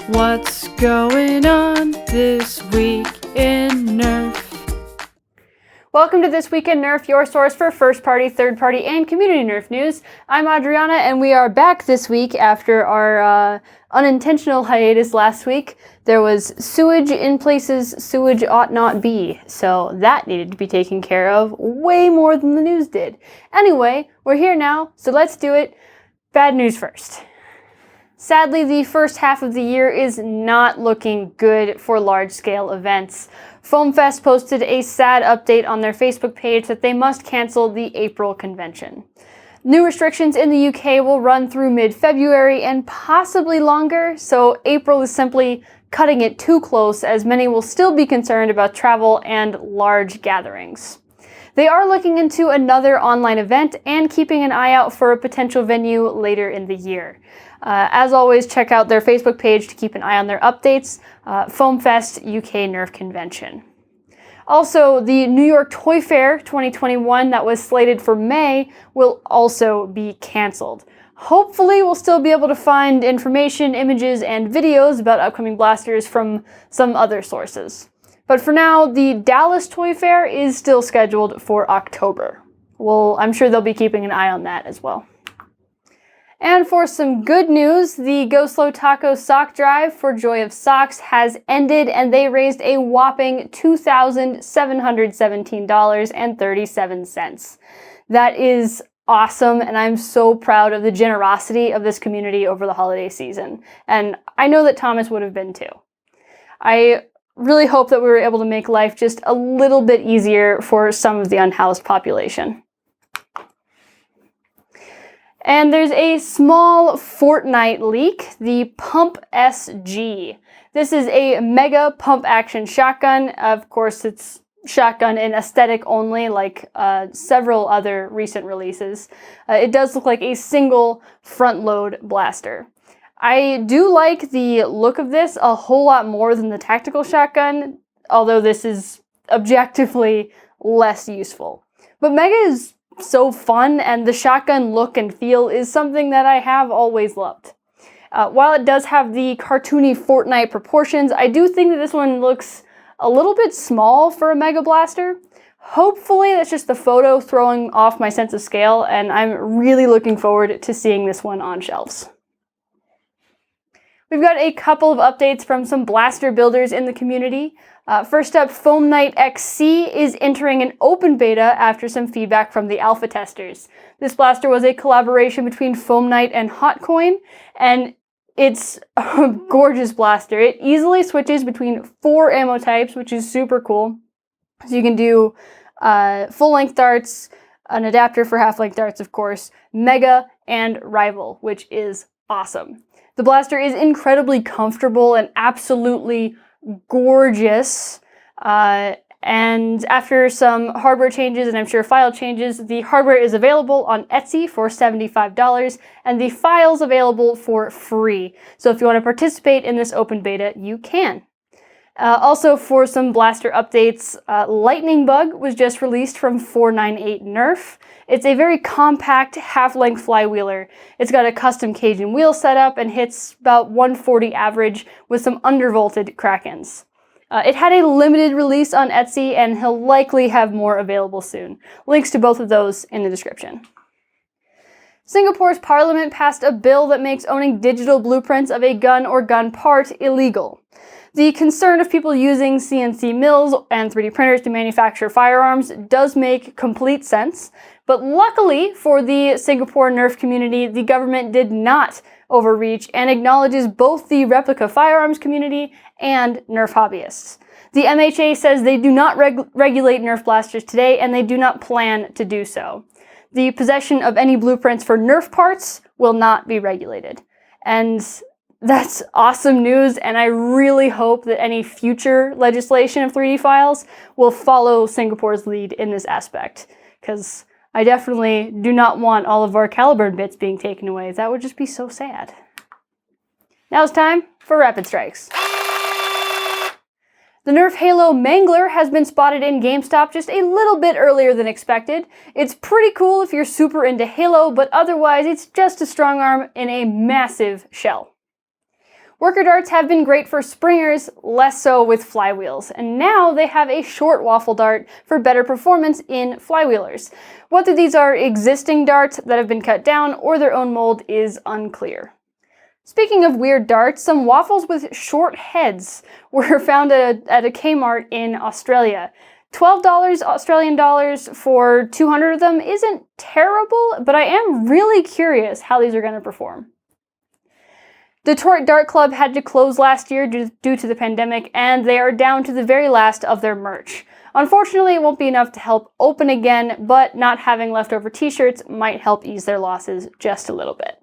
What's going on this week in Nerf? Welcome to This Week in Nerf, your source for first-party, third-party, and community Nerf news. I'm Adriana, and we are back this week after our unintentional hiatus last week. There was sewage in places sewage ought not be, so that needed to be taken care of way more than the news did. Anyway, we're here now, so let's do it. Bad news first. Sadly, the first half of the year is not looking good for large-scale events. FoamFest posted a sad update on their Facebook page that they must cancel the April convention. New restrictions in the UK will run through mid-February and possibly longer, so April is simply cutting it too close, as many will still be concerned about travel and large gatherings. They are looking into another online event and keeping an eye out for a potential venue later in the year. As always, check out their Facebook page to keep an eye on their updates, FoamFest UK Nerf Convention. Also, the New York Toy Fair 2021 that was slated for May will also be canceled. Hopefully, we'll still be able to find information, images, and videos about upcoming blasters from some other sources. But for now, the Dallas Toy Fair is still scheduled for October. Well, I'm sure they'll be keeping an eye on that as well. And for some good news, the Go Slow Taco sock drive for Joy of Socks has ended, and they raised a whopping $2,717.37. That is awesome, and I'm so proud of the generosity of this community over the holiday season. And I know that Thomas would have been too. I really hope that we were able to make life just a little bit easier for some of the unhoused population. And there's a small Fortnite leak, the Pump SG. This is a mega pump action shotgun. Of course, it's shotgun in aesthetic only, like several other recent releases. It does look like a single front load blaster. I do like the look of this a whole lot more than the tactical shotgun, although this is objectively less useful. But mega is so fun, and the shotgun look and feel is something that I have always loved. While it does have the cartoony Fortnite proportions, I do think that this one looks a little bit small for a Mega Blaster. Hopefully that's just the photo throwing off my sense of scale, and I'm really looking forward to seeing this one on shelves. We've got a couple of updates from some blaster builders in the community. First up, Fortnite XC is entering an open beta after some feedback from the alpha testers. This blaster was a collaboration between Fortnite and Hotcoin, and it's a gorgeous blaster. It easily switches between 4 ammo types, which is super cool. So you can do full-length darts, an adapter for half-length darts, of course, Mega, and Rival, which is awesome. The blaster is incredibly comfortable and absolutely gorgeous, and after some hardware changes and I'm sure file changes, the hardware is available on Etsy for $75 and the files available for free. So if you want to participate in this open beta, you can. Also, for some blaster updates, Lightning Bug was just released from 498 Nerf. It's a very compact half-length flywheeler. It's got a custom cage and wheel setup and hits about 140 average with some undervolted Krakens. It had a limited release on Etsy, and he'll likely have more available soon. Links to both of those in the description. Singapore's parliament passed a bill that makes owning digital blueprints of a gun or gun part illegal. The concern of people using CNC mills and 3D printers to manufacture firearms does make complete sense, but luckily for the Singapore Nerf community, the government did not overreach and acknowledges both the replica firearms community and Nerf hobbyists. The MHA says they do not regulate Nerf blasters today, and they do not plan to do so. The possession of any blueprints for Nerf parts will not be regulated. And that's awesome news, and I really hope that any future legislation of 3D files will follow Singapore's lead in this aspect, because I definitely do not want all of our Caliburn bits being taken away. That would just be so sad. Now it's time for Rapidstrikes. The Nerf Halo Mangler has been spotted in GameStop just a little bit earlier than expected. It's pretty cool if you're super into Halo, but otherwise it's just a strong arm in a massive shell. Worker darts have been great for springers, less so with flywheels, and now they have a short waffle dart for better performance in flywheelers. Whether these are existing darts that have been cut down or their own mold is unclear. Speaking of weird darts, some waffles with short heads were found at a Kmart in Australia. $12 Australian dollars for 200 of them isn't terrible, but I am really curious how these are going to perform. Detroit Dart Club had to close last year due to the pandemic, and they are down to the very last of their merch. Unfortunately, it won't be enough to help open again, but not having leftover t-shirts might help ease their losses just a little bit.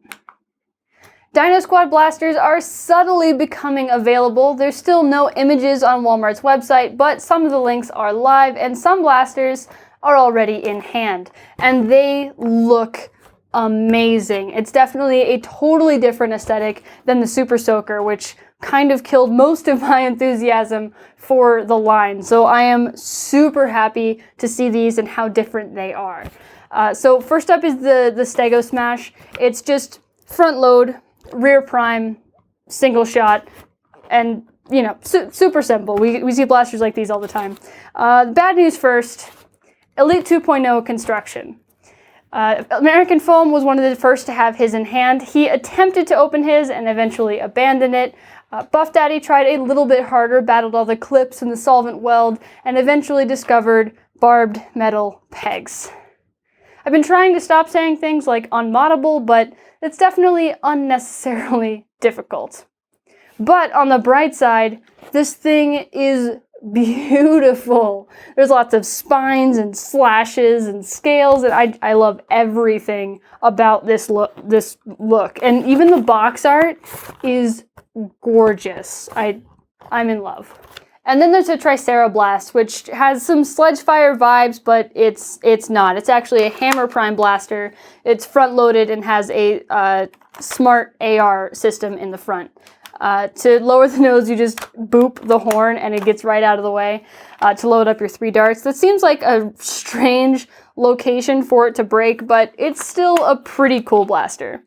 Dino Squad blasters are subtly becoming available. There's still no images on Walmart's website, but some of the links are live, and some blasters are already in hand, and they look amazing. It's definitely a totally different aesthetic than the Super Soaker, which kind of killed most of my enthusiasm for the line. So I am super happy to see these and how different they are. So first up is the Stego Smash. It's just front load, rear prime, single shot, and super simple. We see blasters like these all the time. Bad news first, Elite 2.0 construction. American Foam was one of the first to have his in hand. He attempted to open his and eventually abandoned it. Buff Daddy tried a little bit harder, battled all the clips and the solvent weld, and eventually discovered barbed metal pegs. I've been trying to stop saying things like unmoddable, but it's definitely unnecessarily difficult. But on the bright side, this thing is beautiful. There's lots of spines and slashes and scales, and I love everything about this look. And even the box art is gorgeous. I'm in love. And then there's a Triceratops, which has some Sledgefire vibes, but it's not. It's actually a Hammer Prime blaster. It's front-loaded and has a smart AR system in the front. To lower the nose, you just boop the horn and it gets right out of the way to load up your 3 darts. That seems like a strange location for it to break, but it's still a pretty cool blaster.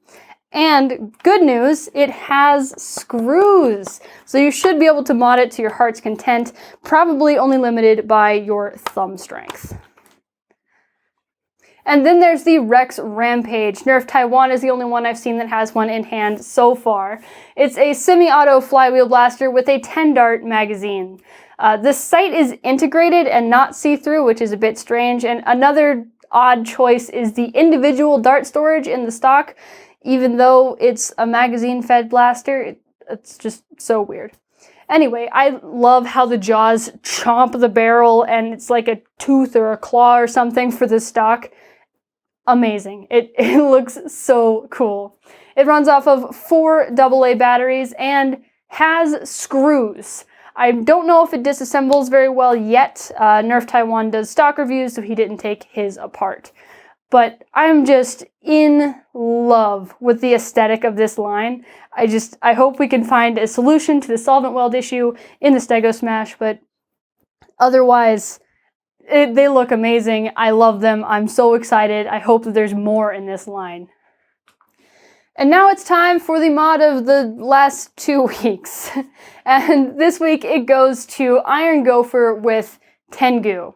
And good news, it has screws. So you should be able to mod it to your heart's content, probably only limited by your thumb strength. And then there's the Rex Rampage. Nerf Taiwan is the only one I've seen that has one in hand so far. It's a semi-auto flywheel blaster with a 10-dart magazine. The sight is integrated and not see-through, which is a bit strange. And another odd choice is the individual dart storage in the stock. Even though it's a magazine-fed blaster, it's just so weird. Anyway, I love how the jaws chomp the barrel and it's like a tooth or a claw or something for the stock. Amazing. It looks so cool. It runs off of 4 AA batteries and has screws. I don't know if it disassembles very well yet. Nerf Taiwan does stock reviews, so he didn't take his apart. But I'm just in love with the aesthetic of this line. I hope we can find a solution to the solvent weld issue in the Stego Smash, but otherwise, they look amazing. I love them. I'm so excited. I hope that there's more in this line. And now it's time for the mod of the last 2 weeks. And this week it goes to Iron Gopher with Tengu.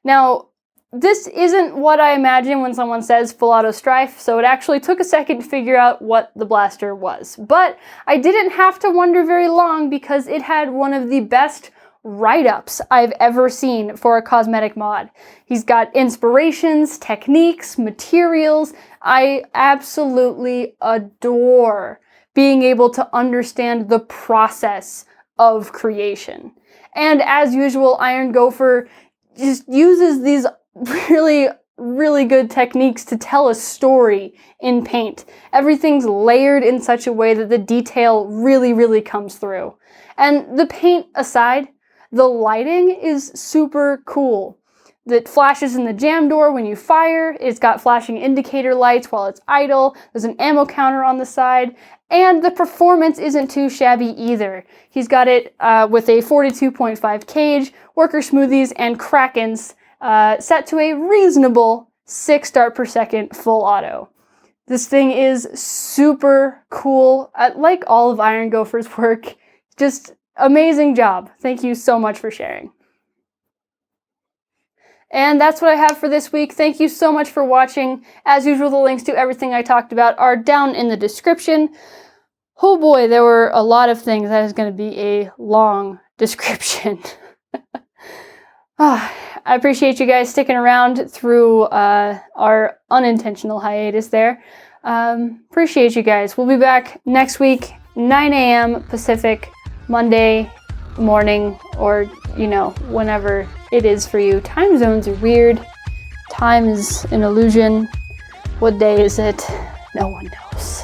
Now, this isn't what I imagine when someone says full auto strife, so it actually took a second to figure out what the blaster was. But I didn't have to wonder very long because it had one of the best write-ups I've ever seen for a cosmetic mod. He's got inspirations, techniques, materials. I absolutely adore being able to understand the process of creation. And as usual, Iron Gopher just uses these really good techniques to tell a story in paint. Everything's layered in such a way that the detail really comes through. And the paint aside, the lighting is super cool. It flashes in the jam door when you fire, it's got flashing indicator lights while it's idle, there's an ammo counter on the side, and the performance isn't too shabby either. He's got it with a 42.5 cage, worker smoothies, and Krakens, set to a reasonable 6 dart per second full auto. This thing is super cool. I like all of Iron Gopher's work. Just amazing job. Thank you so much for sharing. And that's what I have for this week. Thank you so much for watching. As usual, the links to everything I talked about are down in the description. Oh boy, there were a lot of things. That is going to be a long description. I appreciate you guys sticking around through our unintentional hiatus there. Appreciate you guys. We'll be back next week, 9 a.m. Pacific, Monday morning, or, you know, whenever it is for you. Time zones are weird. Time is an illusion. What day is it? No one knows.